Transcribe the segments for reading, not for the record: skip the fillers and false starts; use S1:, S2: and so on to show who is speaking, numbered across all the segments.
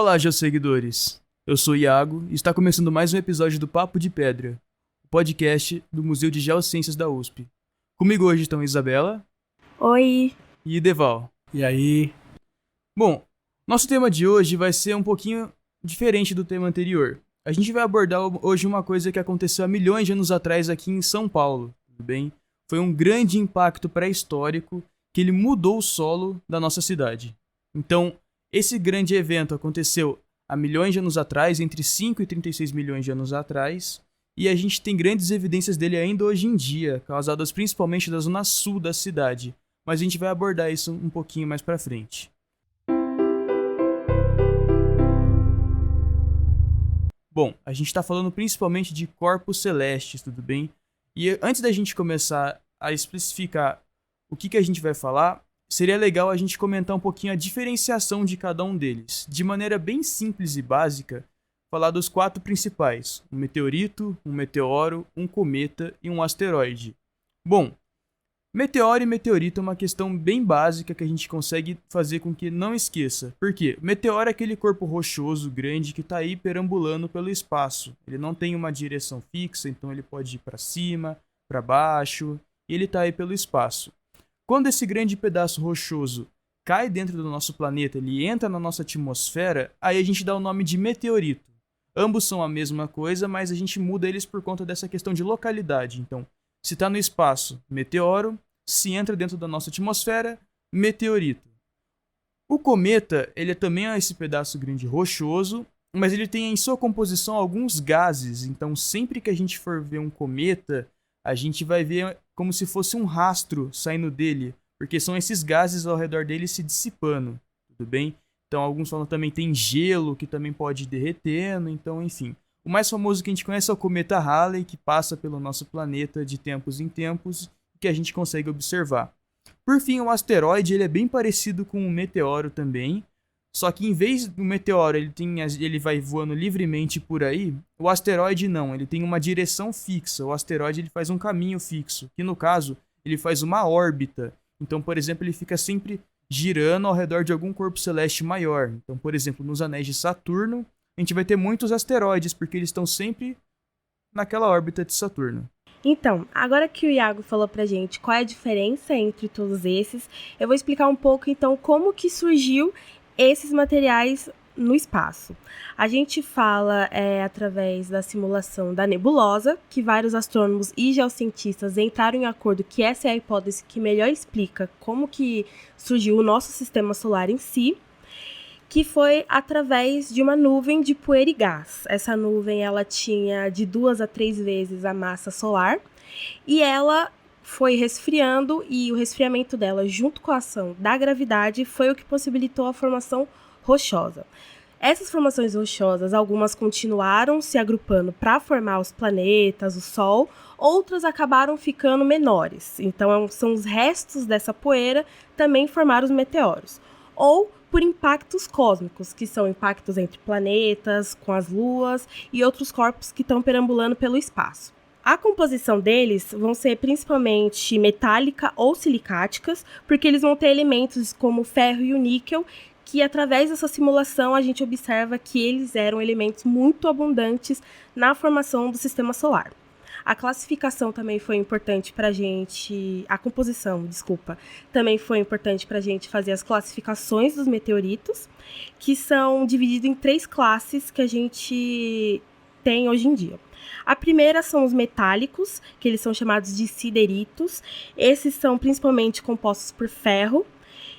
S1: Olá, geosseguidores. Eu sou Iago e está começando mais um episódio do Papo de Pedra, o podcast do Museu de Geociências da USP. Comigo hoje estão Isabela.
S2: Oi.
S1: E Deval.
S3: E aí?
S1: Bom, nosso tema de hoje vai ser um pouquinho diferente do tema anterior. A gente vai abordar hoje uma coisa que aconteceu há milhões de anos atrás aqui em São Paulo, tudo bem? Foi um grande impacto pré-histórico que ele mudou o solo da nossa cidade. Então, esse grande evento aconteceu há milhões de anos atrás, entre 5 e 36 milhões de anos atrás, e a gente tem grandes evidências dele ainda hoje em dia, causadas principalmente da zona sul da cidade, mas a gente vai abordar isso um pouquinho mais pra frente. Bom, a gente está falando principalmente de corpos celestes, tudo bem? E antes da gente começar a especificar o que a gente vai falar, seria legal a gente comentar um pouquinho a diferenciação de cada um deles. De maneira bem simples e básica, falar dos 4 principais: um meteorito, um meteoro, um cometa e um asteroide. Bom, meteoro e meteorito é uma questão bem básica que a gente consegue fazer com que não esqueça. Por quê? Meteoro é aquele corpo rochoso grande que está aí perambulando pelo espaço. Ele não tem uma direção fixa, então ele pode ir para cima, para baixo, e ele está aí pelo espaço. Quando esse grande pedaço rochoso cai dentro do nosso planeta, ele entra na nossa atmosfera, aí a gente dá o nome de meteorito. Ambos são a mesma coisa, mas a gente muda eles por conta dessa questão de localidade. Então, se está no espaço, meteoro; se entra dentro da nossa atmosfera, meteorito. O cometa, ele também é esse pedaço grande rochoso, mas ele tem em sua composição alguns gases. Então, sempre que a gente for ver um cometa, a gente vai ver como se fosse um rastro saindo dele, porque são esses gases ao redor dele se dissipando, tudo bem? Então, alguns falam também tem gelo, que também pode ir derretendo, então, enfim. O mais famoso que a gente conhece é o cometa Halley, que passa pelo nosso planeta de tempos em tempos, que a gente consegue observar. Por fim, o asteroide ele é bem parecido com um meteoro também, só que em vez do meteoro ele vai voando livremente por aí, o asteroide não, ele tem uma direção fixa. O asteroide ele faz um caminho fixo, que no caso ele faz uma órbita. Então, por exemplo, ele fica sempre girando ao redor de algum corpo celeste maior. Então, por exemplo, nos anéis de Saturno, a gente vai ter muitos asteroides, porque eles estão sempre naquela órbita de Saturno.
S2: Então, agora que o Iago falou pra gente qual é a diferença entre todos esses, eu vou explicar um pouco, então, como que surgiu esses materiais no espaço. A gente fala através da simulação da nebulosa, que vários astrônomos e geocientistas entraram em acordo que essa é a hipótese que melhor explica como que surgiu o nosso sistema solar em si, que foi através de uma nuvem de poeira e gás. Essa nuvem ela tinha de 2 a 3 vezes a massa solar e ela foi resfriando, e o resfriamento dela, junto com a ação da gravidade, foi o que possibilitou a formação rochosa. Essas formações rochosas, algumas continuaram se agrupando para formar os planetas, o Sol, outras acabaram ficando menores. Então, são os restos dessa poeira também formaram os meteoros. Ou por impactos cósmicos, que são impactos entre planetas, com as luas e outros corpos que estão perambulando pelo espaço. A composição deles vão ser principalmente metálica ou silicáticas, porque eles vão ter elementos como o ferro e o níquel, que através dessa simulação a gente observa que eles eram elementos muito abundantes na formação do sistema solar. A classificação também foi importante para a gente, a composição, também foi importante para a gente fazer as classificações dos meteoritos, que são divididos em 3 classes que a gente tem hoje em dia. A primeira são os metálicos, que eles são chamados de sideritos. Esses são principalmente compostos por ferro,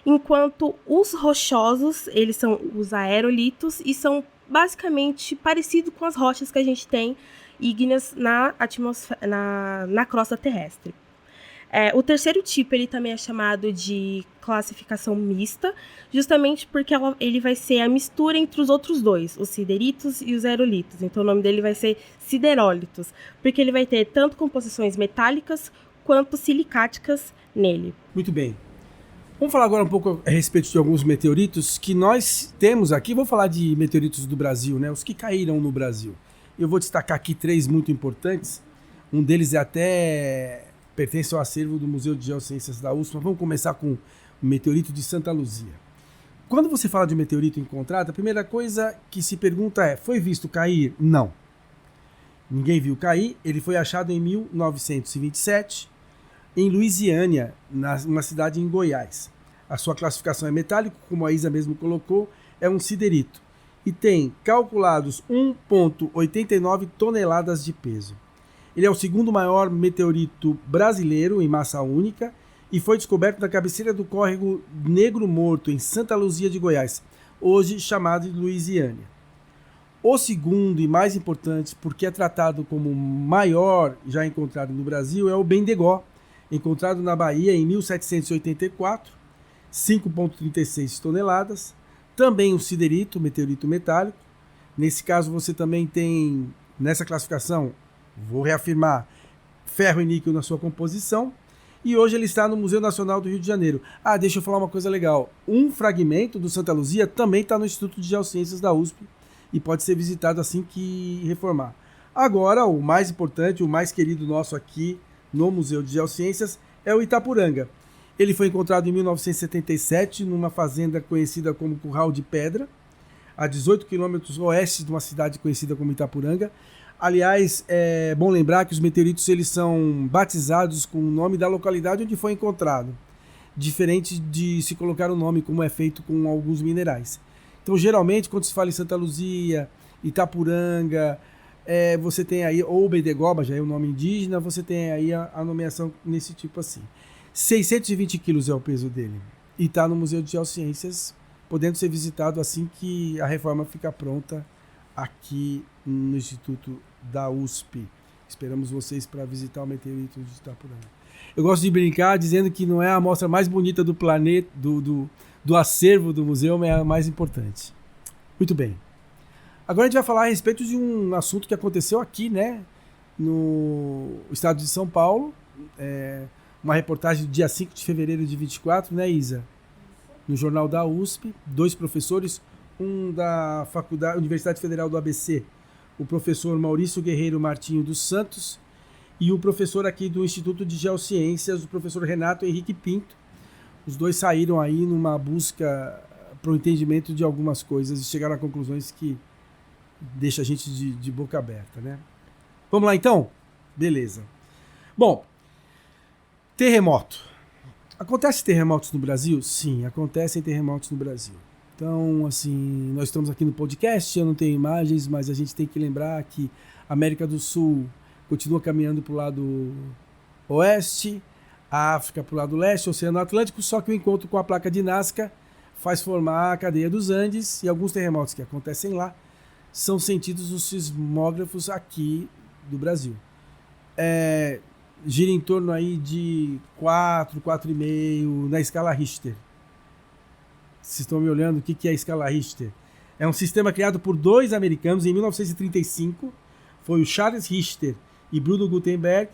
S2: enquanto os rochosos, eles são os aerolitos e são basicamente parecidos com as rochas que a gente tem ígneas na crosta terrestre. O terceiro tipo ele também é chamado de classificação mista, justamente porque ele vai ser a mistura entre os outros dois, os sideritos e os aerolitos. Então o nome dele vai ser siderólitos, porque ele vai ter tanto composições metálicas quanto silicáticas nele.
S3: Muito bem. Vamos falar agora um pouco a respeito de alguns meteoritos que nós temos aqui. Vou falar de meteoritos do Brasil, né? Os que caíram no Brasil. Eu vou destacar aqui 3 muito importantes. Um deles pertence ao acervo do Museu de Geociências da USP. Mas vamos começar com o meteorito de Santa Luzia. Quando você fala de meteorito encontrado, a primeira coisa que se pergunta é: foi visto cair? Não. Ninguém viu cair. Ele foi achado em 1927 em Louisiana, numa cidade em Goiás. A sua classificação é metálico, como a Isa mesmo colocou, é um siderito. E tem calculados 1,89 toneladas de peso. Ele é o segundo maior meteorito brasileiro em massa única e foi descoberto na cabeceira do córrego Negro Morto, em Santa Luzia de Goiás, hoje chamado de Louisiana. O segundo e mais importante, porque é tratado como o maior já encontrado no Brasil, é o Bendegó, encontrado na Bahia em 1784, 5,36 toneladas. Também um siderito, meteorito metálico. Nesse caso você também tem, nessa classificação, vou reafirmar, ferro e níquel na sua composição. E hoje ele está no Museu Nacional do Rio de Janeiro. Ah, deixa eu falar uma coisa legal. Um fragmento do Santa Luzia também está no Instituto de Geociências da USP e pode ser visitado assim que reformar. Agora, o mais importante, o mais querido nosso aqui no Museu de Geociências é o Itapuranga. Ele foi encontrado em 1977 numa fazenda conhecida como Curral de Pedra, a 18 quilômetros oeste de uma cidade conhecida como Itapuranga. Aliás, é bom lembrar que os meteoritos eles são batizados com o nome da localidade onde foi encontrado, diferente de se colocar o nome como é feito com alguns minerais. Então, geralmente, quando se fala em Santa Luzia, Itapuranga, você tem aí, ou Bendegoba, já é o nome indígena, você tem aí a nomeação nesse tipo assim. 620 quilos é o peso dele e está no Museu de Geociências, podendo ser visitado assim que a reforma ficar pronta aqui no Instituto da USP. Esperamos vocês para visitar o meteorito de Itapuranga. Eu gosto de brincar dizendo que não é a amostra mais bonita do planeta, do acervo do museu, mas é a mais importante. Muito bem. Agora a gente vai falar a respeito de um assunto que aconteceu aqui, né, no estado de São Paulo. Uma reportagem do dia 5 de fevereiro de 24, né, Isa? No Jornal da USP, 2 professores, um da Universidade Federal do ABC, o professor Maurício Guerreiro Martinho dos Santos, e o professor aqui do Instituto de Geociências, o professor Renato Henrique Pinto. Os dois saíram aí numa busca para o entendimento de algumas coisas e chegaram a conclusões que deixa a gente de boca aberta, né? Vamos lá então? Beleza. Bom, terremoto. Acontecem terremotos no Brasil? Sim, acontecem terremotos no Brasil. Então, assim, nós estamos aqui no podcast, eu não tenho imagens, mas a gente tem que lembrar que a América do Sul continua caminhando para o lado oeste, a África para o lado leste, o Oceano Atlântico, só que o encontro com a placa de Nazca faz formar a cadeia dos Andes e alguns terremotos que acontecem lá são sentidos nos sismógrafos aqui do Brasil. Gira em torno aí de 4, 4,5 na escala Richter. Vocês estão me olhando, o que é a escala Richter? É um sistema criado por 2 americanos em 1935, foi o Charles Richter e Bruno Gutenberg.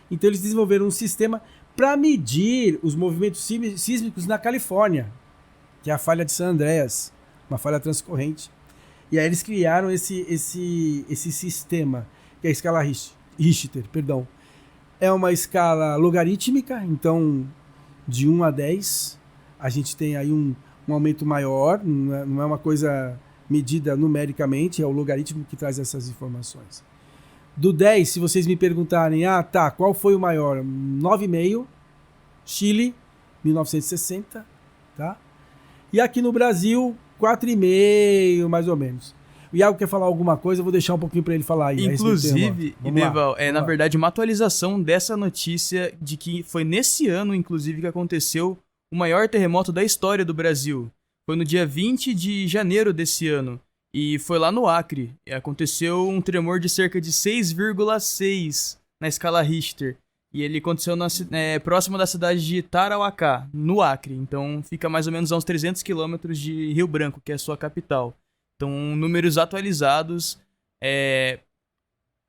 S3: Então eles desenvolveram um sistema para medir os movimentos sísmicos na Califórnia, que é a falha de San Andreas, uma falha transcorrente. E aí eles criaram esse sistema, que é a escala Richter, perdão. É uma escala logarítmica, então de 1 a 10, a gente tem aí um aumento maior, não é uma coisa medida numericamente, é o logaritmo que traz essas informações. Do 10, se vocês me perguntarem, qual foi o maior? 9,5, Chile, 1960, tá? E aqui no Brasil, 4,5, mais ou menos. O Iago quer falar alguma coisa, eu vou deixar um pouquinho para ele falar aí.
S1: Inclusive, Ineval, na verdade uma atualização dessa notícia de que foi nesse ano, inclusive, que aconteceu o maior terremoto da história do Brasil. Foi no dia 20 de janeiro desse ano. E foi lá no Acre. Aconteceu um tremor de cerca de 6,6 na escala Richter. E ele aconteceu próximo da cidade de Tarauacá, no Acre. Então fica mais ou menos a uns 300 quilômetros de Rio Branco, que é a sua capital. Então, números atualizados.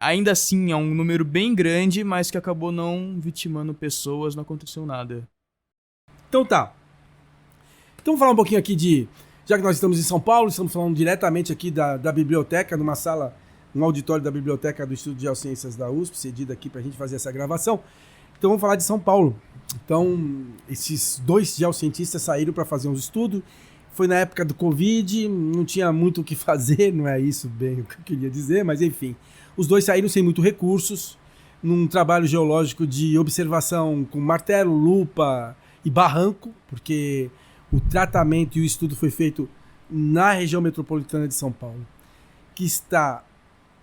S1: Ainda assim, é um número bem grande, mas que acabou não vitimando pessoas, não aconteceu nada.
S3: Então tá. Então vamos falar um pouquinho aqui já que nós estamos em São Paulo, estamos falando diretamente aqui da biblioteca, numa sala, um auditório da biblioteca do Instituto de Geociências da USP, cedido aqui pra gente fazer essa gravação. Então vamos falar de São Paulo. Então, esses 2 geocientistas saíram para fazer uns estudos Foi na época do Covid, não tinha muito o que fazer, não é isso bem o que eu queria dizer, mas enfim. Os dois saíram sem muitos recursos, num trabalho geológico de observação com martelo, lupa e barranco, porque o tratamento e o estudo foi feito na região metropolitana de São Paulo, que está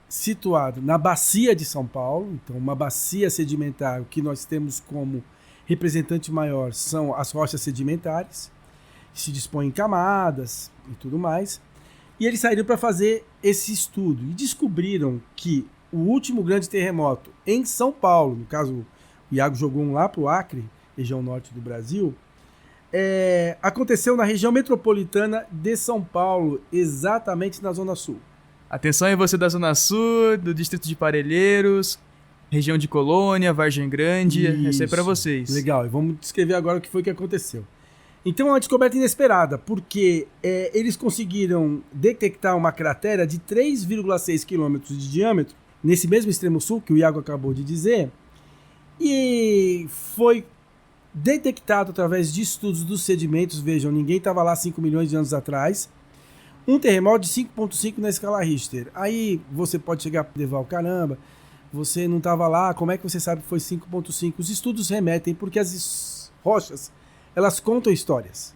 S3: situado na bacia de São Paulo, então uma bacia sedimentar, o que nós temos como representante maior são as rochas sedimentares, que se dispõem em camadas e tudo mais. E eles saíram para fazer esse estudo e descobriram que o último grande terremoto em São Paulo, no caso o Iago jogou um lá para o Acre, região norte do Brasil, aconteceu na região metropolitana de São Paulo, exatamente na Zona Sul.
S1: Atenção aí você da Zona Sul, do distrito de Parelheiros, região de Colônia, Vargem Grande, essa é para vocês.
S3: Legal, e vamos descrever agora o que foi que aconteceu. Então é uma descoberta inesperada, porque eles conseguiram detectar uma cratera de 3,6 km de diâmetro, nesse mesmo extremo sul que o Iago acabou de dizer, e foi detectado através de estudos dos sedimentos, vejam, ninguém estava lá 5 milhões de anos atrás, um terremoto de 5.5 na escala Richter. Aí você pode chegar a levar o caramba, você não estava lá, como é que você sabe que foi 5.5? Os estudos remetem, porque as rochas, elas contam histórias.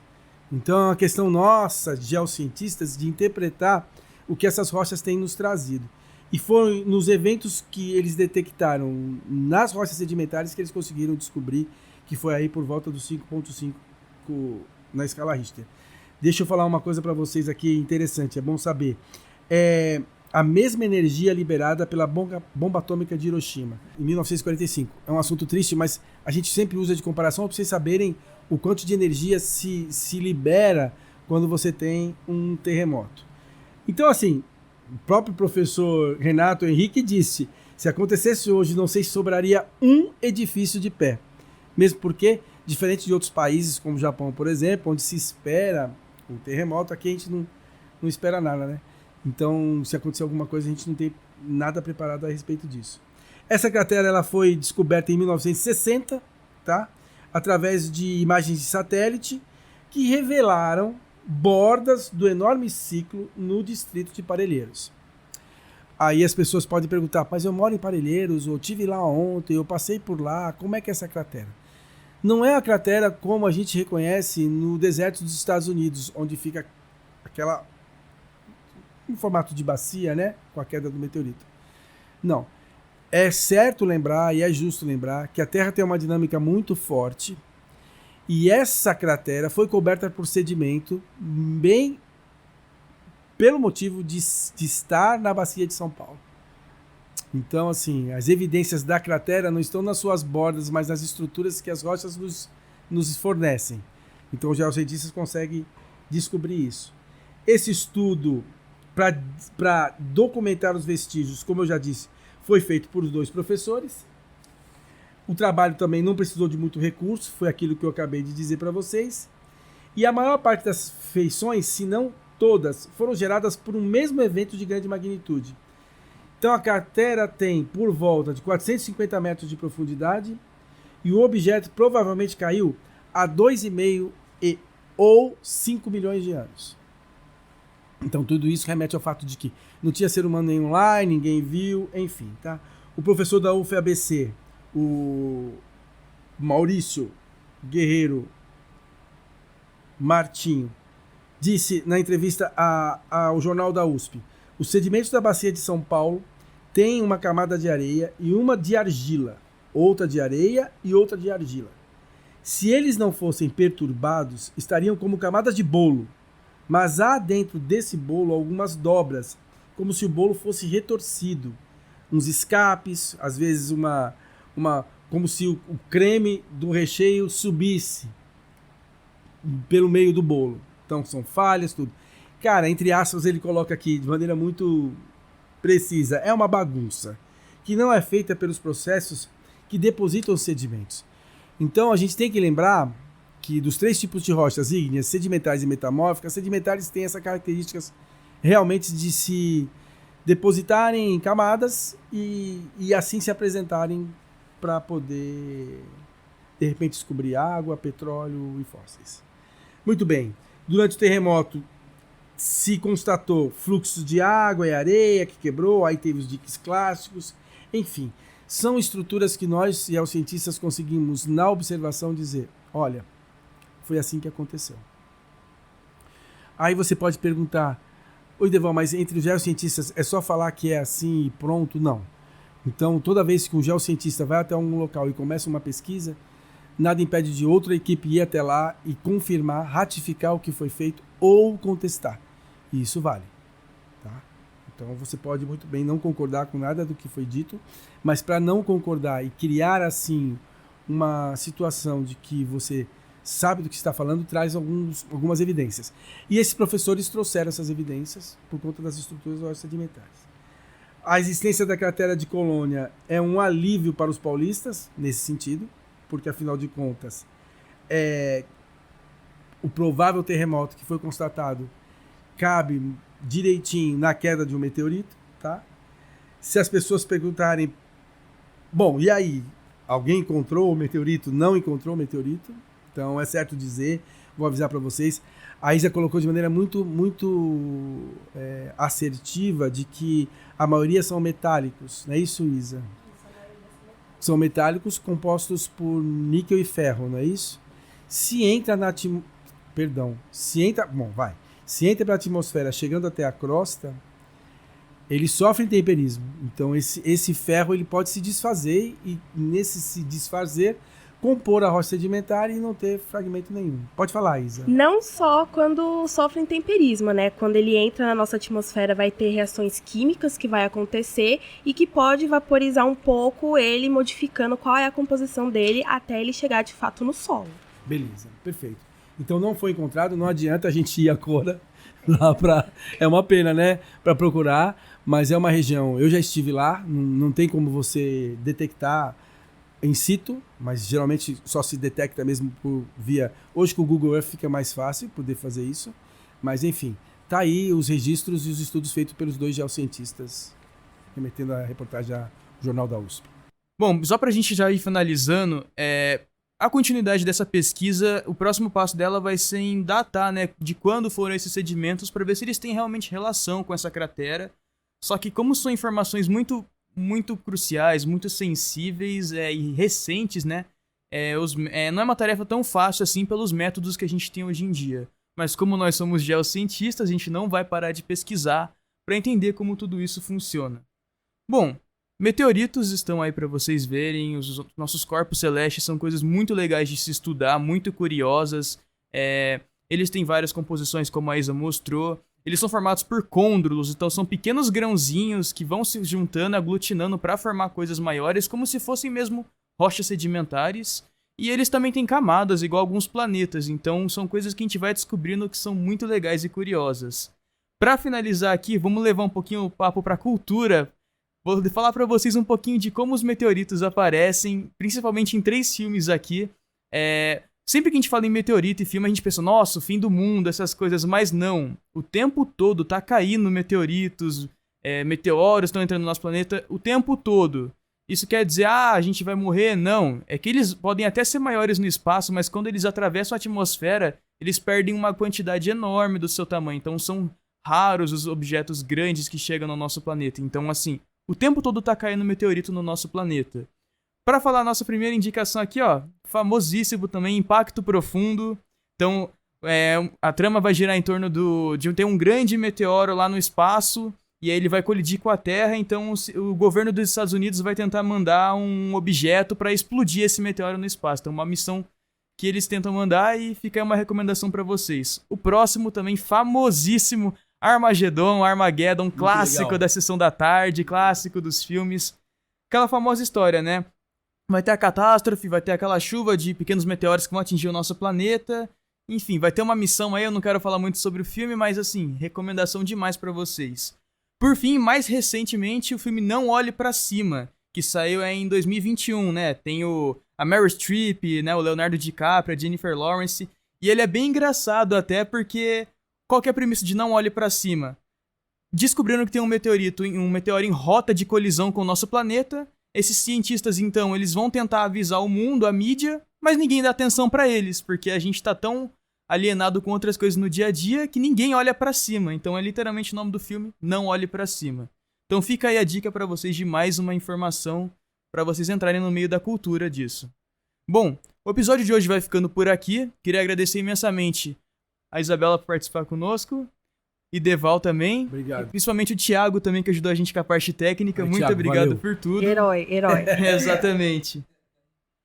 S3: Então é uma questão nossa, de geocientistas, de interpretar o que essas rochas têm nos trazido. E foi nos eventos que eles detectaram nas rochas sedimentares que eles conseguiram descobrir que foi aí por volta dos 5.5 na escala Richter. Deixa eu falar uma coisa para vocês aqui interessante, é bom saber. A mesma energia liberada pela bomba atômica de Hiroshima, em 1945. É um assunto triste, mas a gente sempre usa de comparação para vocês saberem o quanto de energia se libera quando você tem um terremoto. Então, assim, o próprio professor Renato Henrique disse, se acontecesse hoje, não sei se sobraria um edifício de pé. Mesmo porque, diferente de outros países, como o Japão, por exemplo, onde se espera um terremoto, aqui a gente não espera nada, né? Então, se acontecer alguma coisa, a gente não tem nada preparado a respeito disso. Essa cratera ela foi descoberta em 1960, tá? Através de imagens de satélite que revelaram bordas do enorme ciclo no distrito de Parelheiros. Aí as pessoas podem perguntar, mas eu moro em Parelheiros, eu estive lá ontem, eu passei por lá, como é que é essa cratera? Não é a cratera como a gente reconhece no deserto dos Estados Unidos, onde fica aquela em formato de bacia, né, com a queda do meteorito. Não. É certo lembrar e é justo lembrar que a Terra tem uma dinâmica muito forte e essa cratera foi coberta por sedimento bem pelo motivo de estar na bacia de São Paulo. Então, assim, as evidências da cratera não estão nas suas bordas, mas nas estruturas que as rochas nos fornecem. Então, já os cientistas conseguem descobrir isso. Esse estudo, para documentar os vestígios, como eu já disse, foi feito por 2 professores. O trabalho também não precisou de muito recurso, foi aquilo que eu acabei de dizer para vocês. E a maior parte das feições, se não todas, foram geradas por um mesmo evento de grande magnitude. Então a cratera tem por volta de 450 metros de profundidade e o objeto provavelmente caiu há 2,5 ou 5 milhões de anos. Então tudo isso remete ao fato de que não tinha ser humano nenhum lá, ninguém viu, enfim, tá? O professor da UFABC, o Maurício Guerreiro Martinho, disse na entrevista ao jornal da USP, os sedimentos da bacia de São Paulo têm uma camada de areia e uma de argila, outra de areia e outra de argila. Se eles não fossem perturbados, estariam como camadas de bolo, mas há dentro desse bolo algumas dobras, como se o bolo fosse retorcido, uns escapes, às vezes como se o creme do recheio subisse pelo meio do bolo. Então são falhas, tudo. Cara, entre aspas, ele coloca aqui de maneira muito precisa, é uma bagunça, que não é feita pelos processos que depositam os sedimentos. Então a gente tem que lembrar que dos 3 tipos de rochas ígneas, sedimentares e metamórficas, sedimentares têm essas características realmente de se depositarem em camadas e assim se apresentarem para poder, de repente, descobrir água, petróleo e fósseis. Muito bem. Durante o terremoto, se constatou fluxos de água e areia que quebrou, aí teve os diques clássicos, enfim. São estruturas que nós, geocientistas, conseguimos, na observação, dizer, olha, foi assim que aconteceu. Aí você pode perguntar, oi, Deval, mas entre os geocientistas é só falar que é assim e pronto? Não. Então, toda vez que um geocientista vai até um local e começa uma pesquisa, nada impede de outra equipe ir até lá e confirmar, ratificar o que foi feito ou contestar. E isso vale. Tá? Então, você pode muito bem não concordar com nada do que foi dito, mas para não concordar e criar, assim, uma situação de que você sabe do que está falando, traz algumas evidências. E esses professores trouxeram essas evidências por conta das estruturas sedimentares. A existência da cratera de Colônia é um alívio para os paulistas, nesse sentido, porque, afinal de contas, o provável terremoto que foi constatado cabe direitinho na queda de um meteorito. Tá? Se as pessoas perguntarem, bom, e aí? Alguém encontrou o meteorito? Não encontrou o meteorito? Então, é certo dizer, vou avisar para vocês, a Isa colocou de maneira muito assertiva de que a maioria são metálicos, não é isso, Isa? São metálicos compostos por níquel e ferro, não é isso? Se entra na se entra para a atmosfera chegando até a crosta, ele sofre temperismo. Então, esse ferro ele pode se desfazer e, nesse se desfazer, compor a rocha sedimentar e não ter fragmento nenhum. Pode falar, Isa.
S2: Não só quando sofre temperismo, né? Quando ele entra na nossa atmosfera vai ter reações químicas que vai acontecer e que pode vaporizar um pouco ele, modificando qual é a composição dele até ele chegar de fato no solo.
S3: Beleza, perfeito. Então não foi encontrado, não adianta a gente ir a Cora lá para... É uma pena, né? Para procurar, mas é uma região... Eu já estive lá, não tem como você detectar in situ, mas geralmente só se detecta mesmo por via... Hoje com o Google Earth fica mais fácil poder fazer isso, mas enfim, tá aí os registros e os estudos feitos pelos dois geocientistas, remetendo a reportagem ao Jornal da USP.
S1: Bom, só pra gente já ir finalizando, a continuidade dessa pesquisa, o próximo passo dela vai ser em datar, né, de quando foram esses sedimentos para ver se eles têm realmente relação com essa cratera. Só que como são informações muito cruciais, muito sensíveis e recentes, né? Não é uma tarefa tão fácil assim pelos métodos que a gente tem hoje em dia. Mas como nós somos geocientistas, a gente não vai parar de pesquisar para entender como tudo isso funciona. Bom, meteoritos estão aí para vocês verem, os nossos corpos celestes são coisas muito legais de se estudar, muito curiosas. Eles têm várias composições, como a Isa mostrou. Eles são formados por côndrulos, então são pequenos grãozinhos que vão se juntando, aglutinando para formar coisas maiores, como se fossem mesmo rochas sedimentares. E eles também têm camadas, igual alguns planetas, então são coisas que a gente vai descobrindo que são muito legais e curiosas. Para finalizar aqui, vamos levar um pouquinho o papo para a cultura. Vou falar para vocês um pouquinho de como os meteoritos aparecem, principalmente em 3 filmes aqui. Sempre que a gente fala em meteorito e filme, a gente pensa, nossa, o fim do mundo, essas coisas, mas não. O tempo todo tá caindo meteoritos, meteoros estão entrando no nosso planeta o tempo todo. Isso quer dizer, a gente vai morrer? Não. É que eles podem até ser maiores no espaço, mas quando eles atravessam a atmosfera, eles perdem uma quantidade enorme do seu tamanho. Então são raros os objetos grandes que chegam no nosso planeta. Então, assim, o tempo todo tá caindo meteorito no nosso planeta. Para falar a nossa primeira indicação aqui, ó, famosíssimo também, Impacto Profundo. Então, a trama vai girar em torno de ter um grande meteoro lá no espaço, e aí ele vai colidir com a Terra, então o governo dos Estados Unidos vai tentar mandar um objeto para explodir esse meteoro no espaço. Então, uma missão que eles tentam mandar, e fica aí uma recomendação para vocês. O próximo também, famosíssimo, Armageddon, clássico da Sessão da Tarde, clássico dos filmes. Aquela famosa história, né? Vai ter a catástrofe, vai ter aquela chuva de pequenos meteoros que vão atingir o nosso planeta. Enfim, vai ter uma missão aí, eu não quero falar muito sobre o filme, mas assim, recomendação demais pra vocês. Por fim, mais recentemente, o filme Não Olhe Pra Cima, que saiu em 2021, né? Tem a Meryl Streep, né? O Leonardo DiCaprio, a Jennifer Lawrence. E ele é bem engraçado até porque... Qual que é a premissa de Não Olhe Pra Cima? Descobrindo que tem um meteoro em rota de colisão com o nosso planeta. Esses cientistas, então, eles vão tentar avisar o mundo, a mídia, mas ninguém dá atenção pra eles, porque a gente tá tão alienado com outras coisas no dia a dia que ninguém olha pra cima. Então é literalmente o nome do filme, Não Olhe Pra Cima. Então fica aí a dica pra vocês de mais uma informação pra vocês entrarem no meio da cultura disso. Bom, o episódio de hoje vai ficando por aqui. Queria agradecer imensamente a Isabela por participar conosco e Deval também.
S3: Obrigado.
S1: E principalmente o Thiago também, que ajudou a gente com a parte técnica. Muito
S3: Thiago,
S1: obrigado
S3: valeu.
S1: por tudo.
S2: Herói.
S1: Exatamente.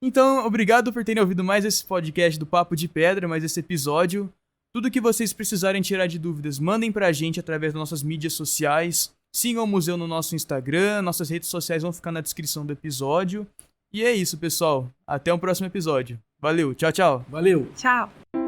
S1: Então, obrigado por terem ouvido mais esse podcast do Papo de Pedra, mais esse episódio. Tudo que vocês precisarem tirar de dúvidas, mandem pra gente através das nossas mídias sociais. Sigam o museu no nosso Instagram, nossas redes sociais vão ficar na descrição do episódio. E é isso, pessoal. Até o próximo episódio. Valeu, tchau, tchau.
S3: Valeu.
S2: Tchau.